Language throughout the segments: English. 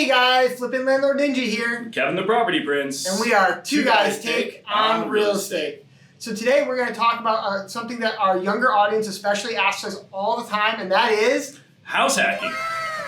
Hey guys, Flippin' Landlord Ninja here. Kevin the Property Prince. And we are Two Guys Take on Real Estate. So today we're going to talk about something that our younger audience especially asks us all the time, and that is... house hacking.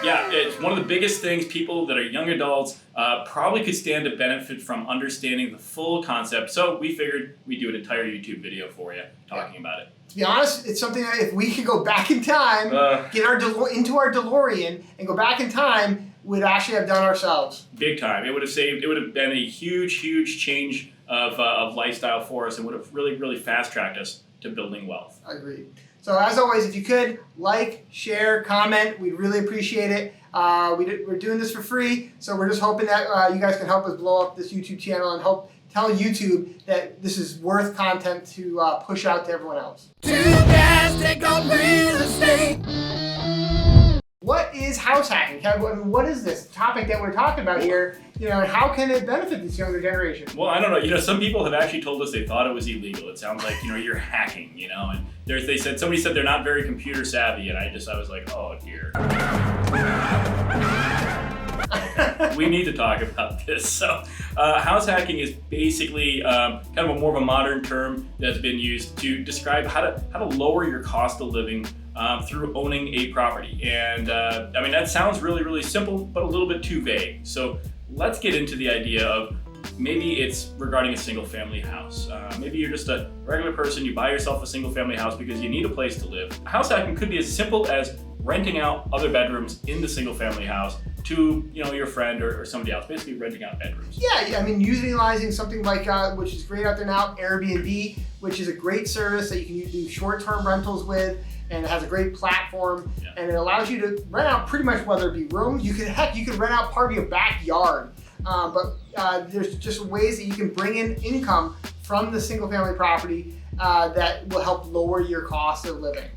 Yeah, it's one of the biggest things people that are young adults probably could stand to benefit from understanding the full concept. So we figured we'd do an entire YouTube video for you talking about it. To be honest, it's something that if we could go back in time, get into our DeLorean and go back in time, we'd actually have done ourselves. Big time. It would have been a huge change of lifestyle for us and would have really fast-tracked us to building wealth. Agreed. So as always, if you could, like, share, comment, we'd really appreciate it. We're doing this for free, so we're just hoping that you guys can help us blow up this YouTube channel and help tell YouTube that this is worth content to push out to everyone else. Two Guys Take on Real Estate. What is house hacking? Kevin, what is this topic that we're talking about here? You know, and how can it benefit this younger generation? Well, I don't know. You know, some people have actually told us they thought it was illegal. It sounds like, you know, you're hacking, you know, and somebody said they're not very computer savvy, and I was like, oh dear. We need to talk about this. So, house hacking is basically kind of a more of a modern term that's been used to describe how to lower your cost of living through owning a property. And I mean, that sounds really simple, but a little bit too vague. So let's get into the idea of maybe it's regarding a single family house. Maybe you're just a regular person, you buy yourself a single family house because you need a place to live. House hacking could be as simple as renting out other bedrooms in the single family house to, you know, your friend or somebody else, basically renting out bedrooms. Yeah, I mean, utilizing something like, which is great out there now, Airbnb, which is a great service that you can do short-term rentals with, and it has a great platform, and it allows you to rent out pretty much whether it be rooms. You could rent out part of your backyard, but there's just ways that you can bring in income from the single-family property that will help lower your cost of living.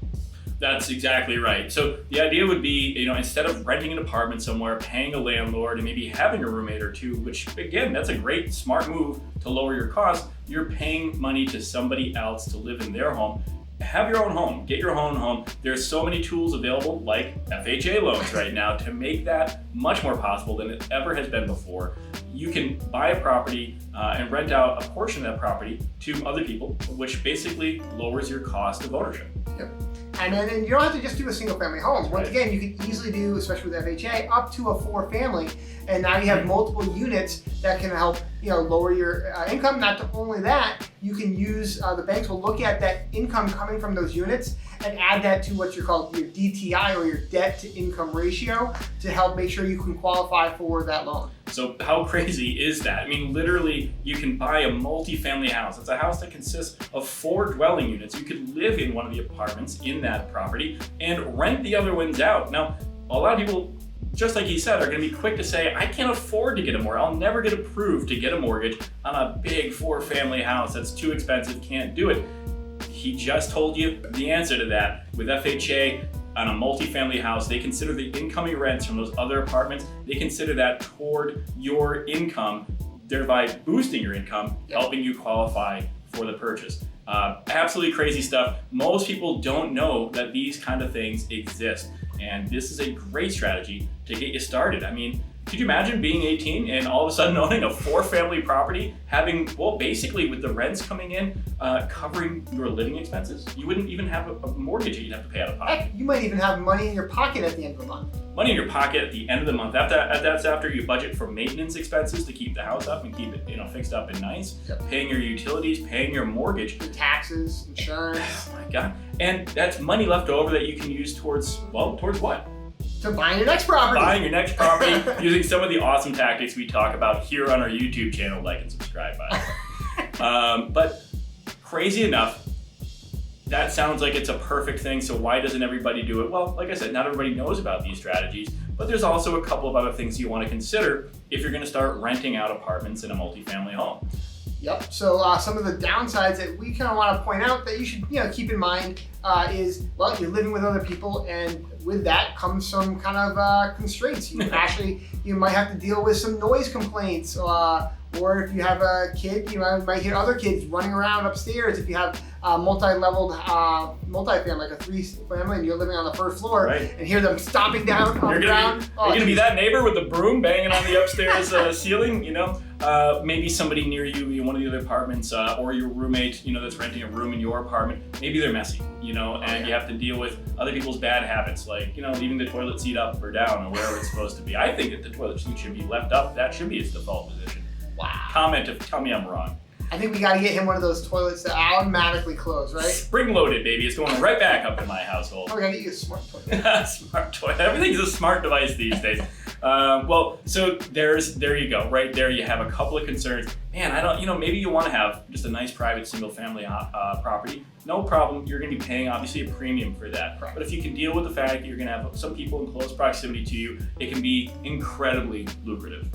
That's exactly right. So the idea would be, you know, instead of renting an apartment somewhere, paying a landlord, and maybe having a roommate or two, which again, that's a great, smart move to lower your costs, you're paying money to somebody else to live in their home. Have your own home, get your own home. There's so many tools available like FHA loans right now to make that much more possible than it ever has been before. You can buy a property and rent out a portion of that property to other people, which basically lowers your cost of ownership. Yep. And then you don't have to just do a single family homes. Once again, you can easily do, especially with FHA, up to a 4-family. And now you have multiple units that can help, you know, lower your income. Not only that, you can use, the banks will look at that income coming from those units and add that to what you're called your DTI, or your debt to income ratio, to help make sure you can qualify for that loan. So how crazy is that? I mean, literally, you can buy a multi-family house. It's a house that consists of 4 dwelling units. You could live in one of the apartments in that property and rent the other ones out. Now, a lot of people, just like he said, are going to be quick to say, I can't afford to get a mortgage. I'll never get approved to get a mortgage on a big 4-family house. That's too expensive, can't do it. He just told you the answer to that. With FHA, on a multi-family house, they consider the incoming rents from those other apartments, they consider that toward your income, thereby boosting your income, helping you qualify for the purchase. Absolutely crazy stuff. Most people don't know that these kind of things exist, and this is a great strategy to get you started. I mean, could you imagine being 18 and all of a sudden owning a 4-family property, having, well, basically with the rents coming in, covering your living expenses? You wouldn't even have a mortgage that you'd have to pay out of pocket. Heck, you might even have money in your pocket at the end of the month. Money in your pocket at the end of the month. That's after you budget for maintenance expenses to keep the house up and keep it, you know, fixed up and nice. Yep. Paying your utilities, paying your mortgage. Your taxes, insurance. Oh my God. And that's money left over that you can use towards, well, towards what? To buying your next property. Buying your next property using some of the awesome tactics we talk about here on our YouTube channel. Like and subscribe, by the way. But crazy enough, that sounds like it's a perfect thing, so why doesn't everybody do it? Well, like I said, not everybody knows about these strategies, but there's also a couple of other things you want to consider if you're going to start renting out apartments in a multifamily home. Yep. So some of the downsides that we kind of want to point out that you should, you know, keep in mind is, well, you're living with other people, and with that comes some kind of constraints. You might have to deal with some noise complaints, or if you have a kid, you might hear other kids running around upstairs. If you have a multi-leveled multi-family, like a 3-family, and you're living on the first floor, Right. and hear them stomping down on the ground. You're gonna be that neighbor with the broom banging on the upstairs ceiling, you know? Maybe somebody near you in one of the other apartments, or your roommate, you know, that's renting a room in your apartment. Maybe they're messy, you know, and you have to deal with other people's bad habits, like, you know, leaving the toilet seat up or down or wherever it's supposed to be. I think that the toilet seat should be left up. That should be its default position. Wow. Tell me I'm wrong. I think we got to get him one of those toilets that automatically close, right? Spring loaded, baby. It's going right back up in my household. Oh, we got to get you a smart toilet. Smart toilet. Everything's a smart device these days. So there you go. Right there, you have a couple of concerns. Man, maybe you want to have just a nice private single family property. No problem. You're going to be paying obviously a premium for that. Right. But if you can deal with the fact that you're going to have some people in close proximity to you, it can be incredibly lucrative.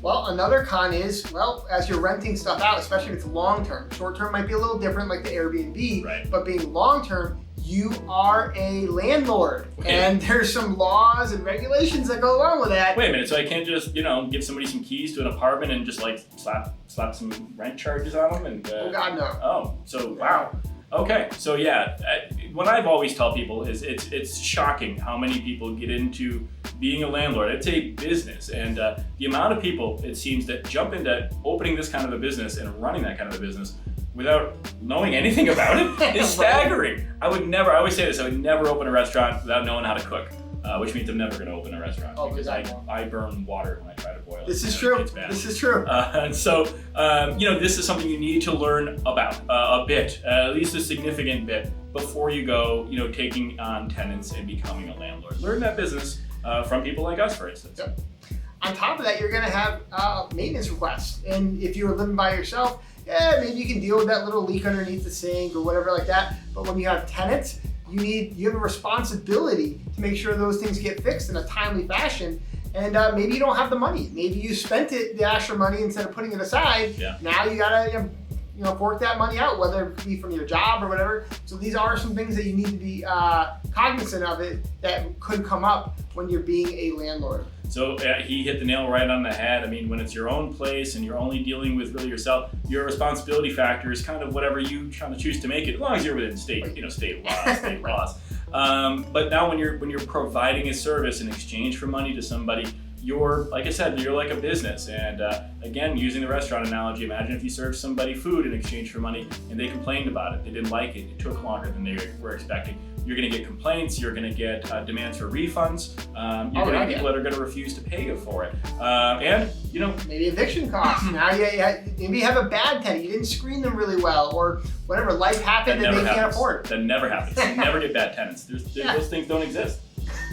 Well, another con is, well, as you're renting stuff out, especially if it's long-term. Short-term might be a little different, like the Airbnb, Right. But being long-term, you are a landlord, Wait. and there's some laws and regulations that go along with that. Wait a minute. So I can't just, give somebody some keys to an apartment and just like slap some rent charges on them and. Oh God, no. Oh, so wow. Okay, so yeah, what I've always tell people is it's shocking how many people get into being a landlord. It's a business, and the amount of people, it seems, that jump into opening this kind of a business and running that kind of a business without knowing anything about it is staggering. I always say this, I would never open a restaurant without knowing how to cook, which means I'm never gonna open a restaurant because I burn water when I try to boil it. This is true. It's bad. This is true. And so, this is something you need to learn about a bit, at least a significant bit, before you go, taking on tenants and becoming a landlord. Learn that business from people like us, for instance. Yep. On top of that, you're going to have maintenance requests. And if you're living by yourself, maybe you can deal with that little leak underneath the sink or whatever like that. But when you have tenants, you have a responsibility to make sure those things get fixed in a timely fashion. And maybe you don't have the money. Maybe you spent the extra money instead of putting it aside. Yeah. Now you gotta fork that money out, whether it be from your job or whatever. So these are some things that you need to be cognizant of it that could come up when you're being a landlord. So he hit the nail right on the head. I mean, when it's your own place and you're only dealing with really yourself, your responsibility factor is kind of whatever you kind of choose to make it, as long as you're within state laws. But now when you're providing a service in exchange for money to somebody, you're, like I said, you're like a business. And again, using the restaurant analogy, imagine if you served somebody food in exchange for money and they complained about it. They didn't like it. It took longer than they were expecting. You're going to get complaints. You're going to get demands for refunds. You're going to get people that are going to refuse to pay you for it. Maybe eviction costs. Now maybe you have a bad tenant. You didn't screen them really well, or whatever. Life happened and they can't afford. That never happens. You never get bad tenants. Those things don't exist.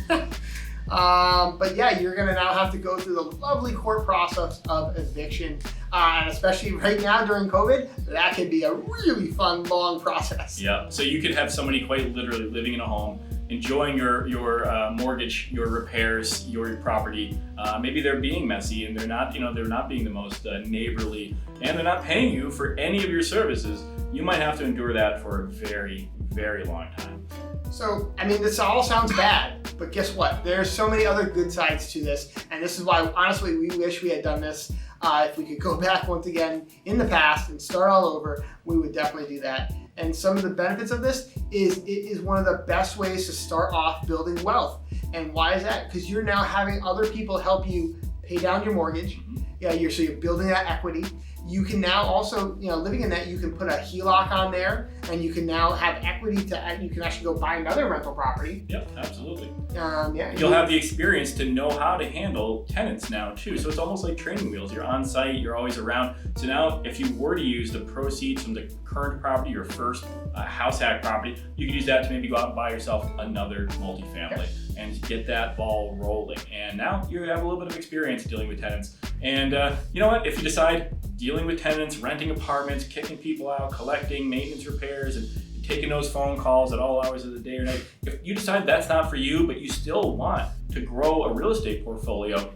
But yeah, you're gonna now have to go through the lovely court process of eviction, and especially right now during COVID, that can be a really fun, long process. Yeah. So you could have somebody quite literally living in a home, enjoying your mortgage, your repairs, your property. Maybe they're being messy and they're not being the most neighborly, and they're not paying you for any of your services. You might have to endure that for a very, very long time. So, this all sounds bad, but guess what? There's so many other good sides to this, and this is why, honestly, we wish we had done this. If we could go back once again in the past and start all over, we would definitely do that. And some of the benefits of this is it is one of the best ways to start off building wealth. And why is that? Because you're now having other people help you pay down your mortgage. Yeah, you're building that equity. You can now also, living in that, you can put a HELOC on there, and you can now have equity you can actually go buy another rental property. Yep, absolutely. You'll have the experience to know how to handle tenants now too. So it's almost like training wheels. You're on site, you're always around. So now if you were to use the proceeds from the current property, your first house hack property, you could use that to maybe go out and buy yourself another multifamily and get that ball rolling. And now you have a little bit of experience dealing with tenants. And you know what? If you decide dealing with tenants, renting apartments, kicking people out, collecting maintenance repairs, and taking those phone calls at all hours of the day or night, if you decide that's not for you, but you still want to grow a real estate portfolio,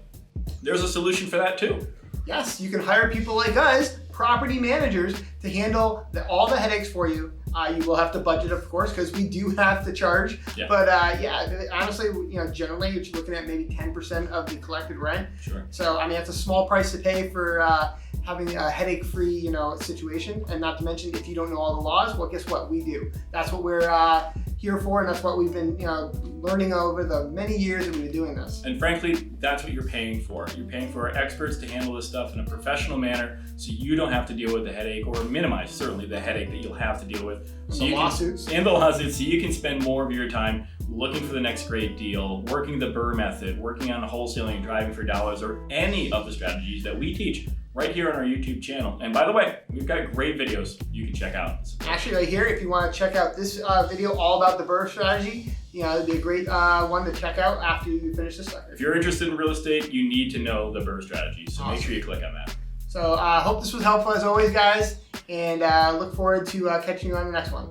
there's a solution for that too. Yes, you can hire people like us, property managers, to handle all the headaches for you. You will have to budget, of course, because we do have to charge. Yeah. But yeah, honestly, generally you're looking at maybe 10% of the collected rent. Sure. So I mean, that's a small price to pay for having a headache-free, situation. And not to mention, if you don't know all the laws, well, guess what? We do. That's what we're here for, and that's what we've been, learning over the many years that we've been doing this. And frankly, that's what you're paying for. You're paying for experts to handle this stuff in a professional manner, so you don't have to deal with the headache, or minimize certainly the headache that you'll have to deal with. And So the you lawsuits. and the lawsuits, so you can spend more of your time looking for the next great deal, working the BRRRR method, working on wholesaling and driving for dollars, or any of the strategies that we teach right here on our YouTube channel. And by the way, we've got great videos you can check out. Actually, right here, if you want to check out this video all about the BRRRR strategy, it'd be a great one to check out after you finish this sucker. If you're interested in real estate, you need to know the BRRRR strategy, so make sure you click on that. So I hope this was helpful as always, guys, and look forward to catching you on the next one.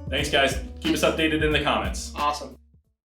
Thanks, guys. Keep us updated in the comments. Awesome.